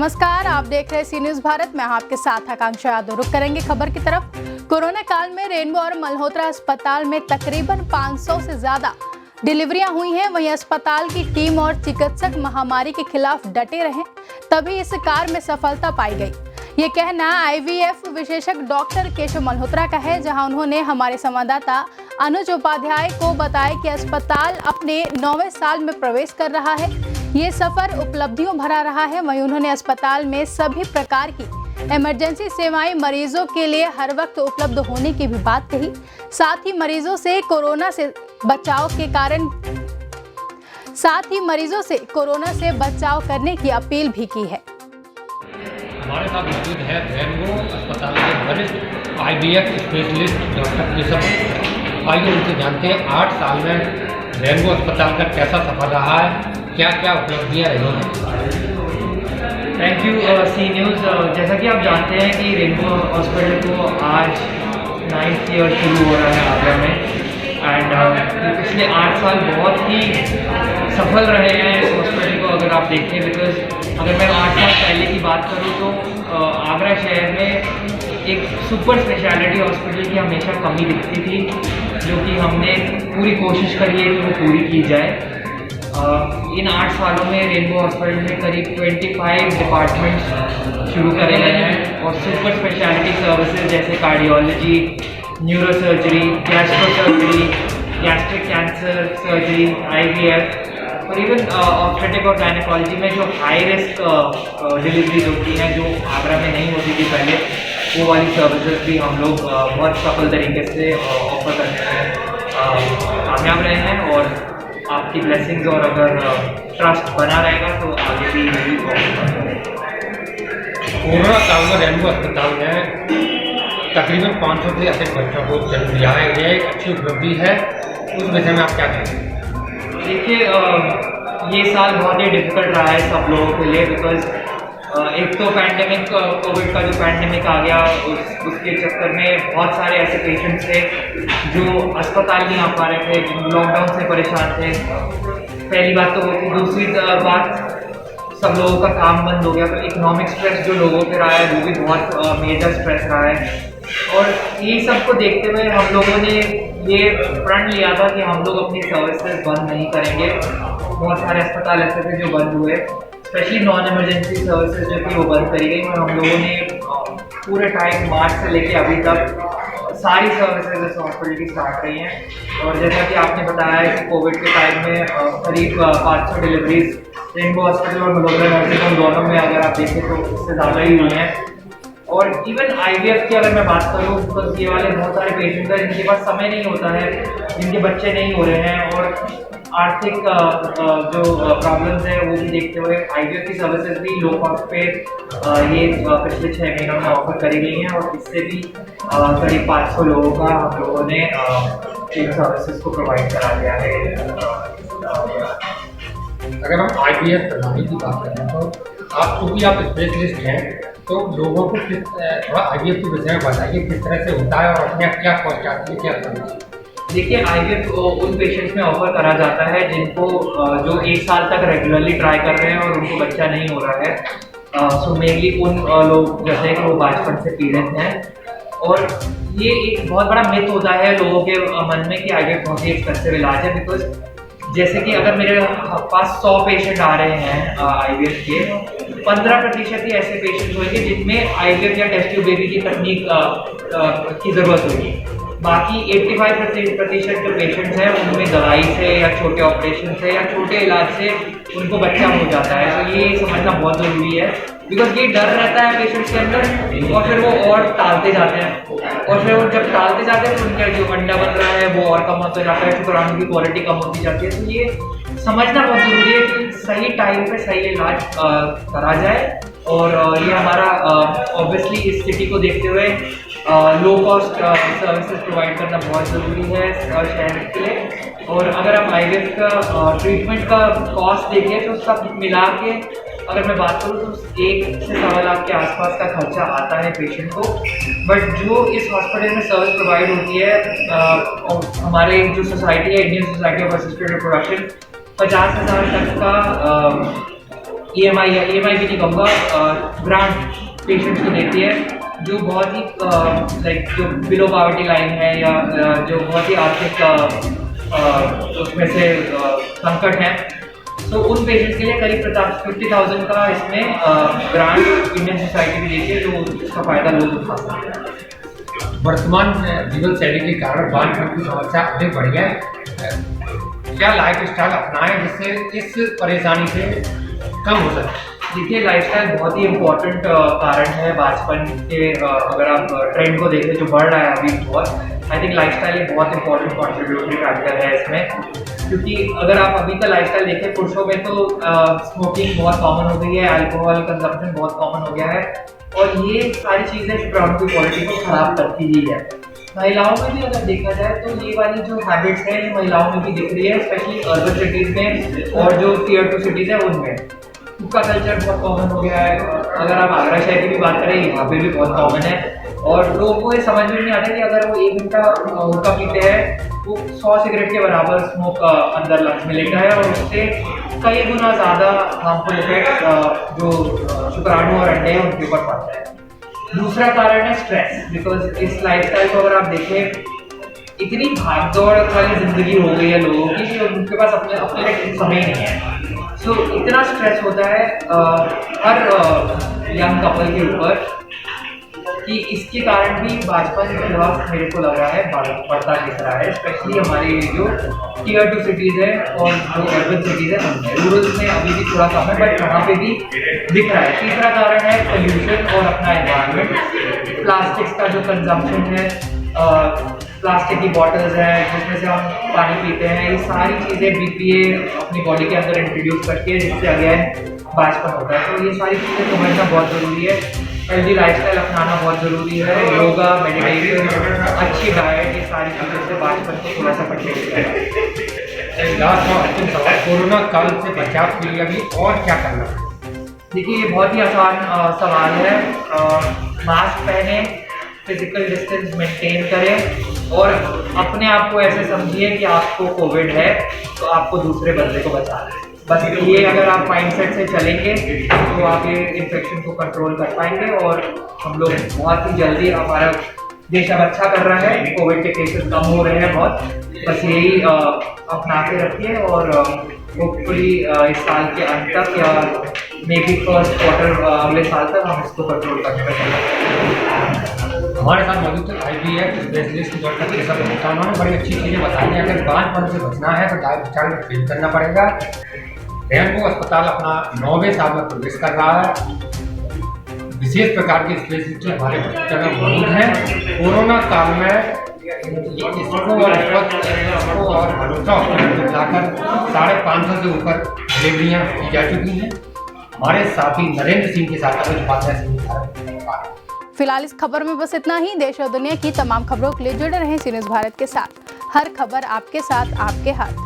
नमस्कार, आप देख रहे हैं सी न्यूज भारत में। आपके साथ आकांक्षा यादव। रुक करेंगे खबर की तरफ। कोरोना काल में रेनबो और मल्होत्रा अस्पताल में तकरीबन 500 से ज्यादा डिलीवरियां हुई हैं। वहीं अस्पताल की टीम और चिकित्सक महामारी के खिलाफ डटे रहे, तभी इस कार्य में सफलता पाई गई। ये कहना IVF विशेषज्ञ डॉक्टर केशव मल्होत्रा का है, जहां उन्होंने हमारे संवाददाता अनुज उपाध्याय को बताया कि अस्पताल अपने 9वें साल में प्रवेश कर रहा है। ये सफर उपलब्धियों भरा रहा है। वहीं उन्होंने अस्पताल में सभी प्रकार की इमरजेंसी सेवाएं मरीजों के लिए हर वक्त उपलब्ध होने की भी बात कही। साथ ही मरीजों से कोरोना से बचाव करने की अपील भी की है। हमारे साथ मौजूद है रेनबो अस्पताल के वरिष्ठ IVF स्पेशलिस्ट डॉक्टर केशव। आइए उनसे जानते हैं 8 साल में रेनबो अस्पताल का कैसा सफर रहा है, क्या क्या उपलब्धियाँ रही हैं। Thank you C News. जैसा कि आप जानते हैं कि रेनबो हॉस्पिटल को आज 9th ईयर शुरू हो रहा है आगरा में, एंड पिछले 8 साल बहुत ही सफल रहे हैं इस हॉस्पिटल को अगर आप देखें। बिकॉज अगर मैं 8 साल पहले की बात करूं तो आगरा शहर में एक सुपर स्पेशलिटी हॉस्पिटल की हमेशा कमी दिखती थी, जो कि हमने पूरी कोशिश करी है कि वो पूरी की जाए। इन 8 सालों में रेनबो हॉस्पिटल में करीब 25 डिपार्टमेंट्स शुरू करे गए हैं और सुपर स्पेशलिटी सर्विसेज जैसे cardiology, neurosurgery, gastro surgery, gastric cancer surgery, IVF और इवन ऑब्स्टेट्रिक और गायनेकोलॉजी में जो हाई रिस्क डिलीवरीज होती हैं, जो आगरा में नहीं होती थी पहले, वो वाली सर्विसेज भी हम लोग बहुत सफल तरीके से ऑफर करने में कामयाब रहे हैं। और आपकी ब्लेसिंग्स और अगर ट्रस्ट बना रहेगा तो आगे भी यही कोरोना काल में रेनबो अस्पताल में तकरीबन 500 से अधिक बच्चों को जन्म दिया है। यह एक अच्छी उपलब्धि है, उस विषय में आप क्या कहेंगे? देखिए, ये साल बहुत ही डिफिकल्ट रहा है सब लोगों के लिए। बिकॉज एक तो पैंडेमिक, कोविड का जो पैंडेमिक आ गया, उसके चक्कर में बहुत सारे ऐसे पेशेंट्स थे जो अस्पताल नहीं आ पा रहे थे, लॉकडाउन से परेशान थे। पहली बात तो वो थी। दूसरी बात, सब लोगों का काम बंद हो गया, तो इकोनॉमिक स्ट्रेस जो लोगों पे रहा है वो भी बहुत मेजर स्ट्रेस रहा है। और ये सब को देखते हुए हम लोगों ने ये प्रण लिया था कि हम लोग अपनी सर्विसेज बंद नहीं करेंगे। बहुत सारे अस्पताल ऐसे थे जो बंद हुए, स्पेशली नॉन इमरजेंसी सर्विसेज जो थी वो बंद करी गई। और हम लोगों ने पूरे टाइम मार्च से लेके अभी तक सारी सर्विसेज इस हॉस्पिटल की स्टार्ट रही हैं। और जैसा कि आपने बताया है कि कोविड के टाइम में करीब 500 डिलीवरीज रेनबो हॉस्पिटल और मल्होत्रा नर्सिंग होम दोनों में अगर आप देखें तो उससे ज़्यादा ही हुई हैं। और इवन IVF की अगर मैं बात करूँ तो ये वाले बहुत सारे पेशेंट हैं जिनके पास समय नहीं होता है, जिनके बच्चे नहीं हो रहे हैं, और आर्थिक जो प्रॉब्लम्स है वो भी देखते हुए IVF की सर्विसेज भी लो कॉस्ट पे ये पिछले 6 महीनों में ऑफर करी गई हैं। और इससे भी करीब 500 लोगों का हम लोगों ने इन सर्विसेज को प्रोवाइड करा दिया है। अगर हम IVF प्रणाली की बात करें तो क्योंकि आप स्पेशलिस्ट हैं, तो लोगों को थोड़ा IVF के विषय में बताइए, किस तरह से होता है और अपने क्या कॉस्ट आती है, क्या करना है। देखिए, IVF उन पेशेंट्स में ऑफर करा जाता है जिनको जो 1 साल तक रेगुलरली ट्राई कर रहे हैं और उनको बच्चा नहीं हो रहा है। सो मेनली उन लोग जैसे कि वो बचपन से पीड़ित हैं। और ये एक बहुत बड़ा मिथ होता है लोगों के मन में कि IVF बहुत ही एक्सपेंसिव इलाज है। बिकॉज जैसे कि अगर मेरे पास 100 पेशेंट आ रहे हैं IVF के, 15% ही ऐसे पेशेंट होंगे जिनमें IVF या टेस्ट ट्यूब बेबी की तकनीक की ज़रूरत होगी। बाकी 85% जो पेशेंट्स हैं उनमें दवाई से या छोटे ऑपरेशन से या छोटे इलाज से उनको बच्चा हो जाता है। तो ये समझना बहुत ज़रूरी है। बिकॉज ये डर रहता है पेशेंट्स के अंदर, और फिर वो और टालते जाते हैं। और फिर वो जब टालते जाते हैं तो उनका जो अंडा बन रहा है वो और कम होता जाता है, शुक्राणु की क्वालिटी कम होती जाती है। तो ये समझना बहुत ज़रूरी है कि सही टाइम पे सही इलाज करा जाए। और ये हमारा ऑब्वियसली इस सिटी को देखते हुए लो कॉस्ट सर्विसेज प्रोवाइड करना बहुत ज़रूरी है शहर के लिए। और अगर आप IVF का ट्रीटमेंट का कॉस्ट देखिए तो सब मिला के अगर मैं बात करूँ तो 1 से सवा लाख के आसपास का खर्चा आता है पेशेंट को। बट जो इस हॉस्पिटल में सर्विस प्रोवाइड होती है, हमारे जो सोसाइटी है, Indian society of assisted reproduction, 50,000 तक का EMI या EMI भी नहीं कहूँगा, ग्रांट पेशेंट्स को देती है जो बहुत ही लाइक जो बिलो पॉवर्टी लाइन है या जो बहुत ही आर्थिक उसमें से संकट है, तो उन पेशेंट्स के लिए करीब 50,000 का इसमें ग्रांट इंडियन सोसाइटी भी देती है, जो इसका फ़ायदा लोग उठा सकते हैं। वर्तमान जीवन शैली के कारण बांझपन की समस्या अधिक बढ़ गई है। क्या लाइफ स्टाइल अपनाएं जिससे इस परेशानी से कम हो सके? देखिए, लाइफस्टाइल बहुत ही इम्पोर्टेंट कारण है बांझपन के। अगर आप ट्रेंड को देखें जो बढ़ रहा है अभी बहुत, आई थिंक लाइफस्टाइल एक बहुत इंपॉर्टेंट कॉन्ट्रीब्यूटरी फैक्टर है इसमें, क्योंकि अगर आप अभी का लाइफस्टाइल देखें, पुरुषों में तो स्मोकिंग बहुत कॉमन हो गई है, अल्कोहल कंजम्पशन बहुत कॉमन हो गया है, और ये सारी चीज़ें शुक्राणु की क्वालिटी को खराब करती ही है। महिलाओं में भी अगर देखा जाए तो ये वाली जो हैबिट्स हैं ये महिलाओं में भी दिख रही है, स्पेशली अर्बन सिटीज़ में और जो टियर 2 सिटीज़ है उनमें। हुक्का कल्चर बहुत कॉमन हो गया है। अगर आप आगरा शहर की भी बात करें, यहाँ पे भी बहुत कॉमन है, और लोगों को ये समझ में नहीं आता कि अगर वो 1 घंटा हुक्का पीते हैं वो 100 सिगरेट के बराबर स्मोक अंदर लंग्स में लेता है, और उससे कई गुना ज़्यादा हार्मफुल इफेक्ट जो शुक्राणु और अंडे हैं उनके ऊपर पड़ता है। दूसरा कारण है स्ट्रेस, बिकॉज इस लाइफस्टाइल को अगर आप देखें, इतनी भागदौड़ वाली जिंदगी हो गई है लोगों की कि उनके पास अपने लिए समय नहीं है। सो इतना स्ट्रेस होता है हर यंग कपल के ऊपर कि इसके कारण भी बांझपन थोड़ा मेरे को लग रहा है बढ़ता दिख रहा है, स्पेशली हमारे जो टियर 2 सिटीज़ है और जो अर्बन सिटीज़ है उनमें। रूरल में अभी भी थोड़ा कम है, बट वहाँ पे भी दिख रहा है। तीसरा कारण है पोल्यूशन और अपना एनवायरनमेंट। प्लास्टिक्स का जो कंजम्पशन है, प्लास्टिक की बॉटल्स हैं जिसमें से हम पानी पीते हैं, ये सारी चीज़ें BPA अपनी बॉडी के अंदर इंट्रोड्यूस करती है, जिससे अगेन बांझपन होता है। तो ये सारी चीज़ें समझना बहुत ज़रूरी है। हेल्दी लाइफस्टाइल अपनाना बहुत ज़रूरी है। योगा, मेडिटेशन, अच्छी डाइट, ये सारी चीज़ों से बांझपन को थोड़ा सा कंट्रोल करें। लास्ट और अंतिम सवाल, कोरोना काल से बचाव के लिए अभी और क्या करना है? देखिए, ये बहुत ही आसान सवाल है। मास्क पहने, फिजिकल डिस्टेंस मेंटेन करें, और अपने आप को ऐसे समझिए कि आपको कोविड है तो आपको दूसरे बंदे को बचाना है। बस ये अगर आप माइंडसेट से चलेंगे तो आप ये इन्फेक्शन को कंट्रोल कर पाएंगे, और हम लोग बहुत ही जल्दी, हमारा देश अब अच्छा कर रहा है, कोविड के केसेस कम हो रहे हैं बहुत। बस यही अपना के रखिए, और होपफुली इस साल के अंत तक या मे बी फर्स्ट क्वार्टर अगले साल तक हम इसको कंट्रोल करने में सकेंगे। हमारे साथ मौजूद थे IVF specialist doctor Keshav Gupta. उन्होंने बड़ी अच्छी चीज़ें बताई हैं। अगर बांझपन से बचना है तो लाइफ स्टाइल में चेंज करना पड़ेगा। रेनबो अस्पताल अपना 9वें साल में प्रवेश कर रहा है। विशेष प्रकार के स्पेशलिस्ट हमारे हॉस्पिटल में मौजूद हैं। कोरोना काल में इसको और भरोसा हॉस्पिटल में मिलाकर 550 से ऊपर डिलीवरियाँ की जा चुकी हैं। हमारे साथी नरेंद्र सिंह के साथ कुछ बातें। फिलहाल इस खबर में बस इतना ही। देश और दुनिया की तमाम खबरों के लिए जुड़े रहें सी न्यूज़ भारत के साथ। हर खबर आपके साथ, आपके हाथ।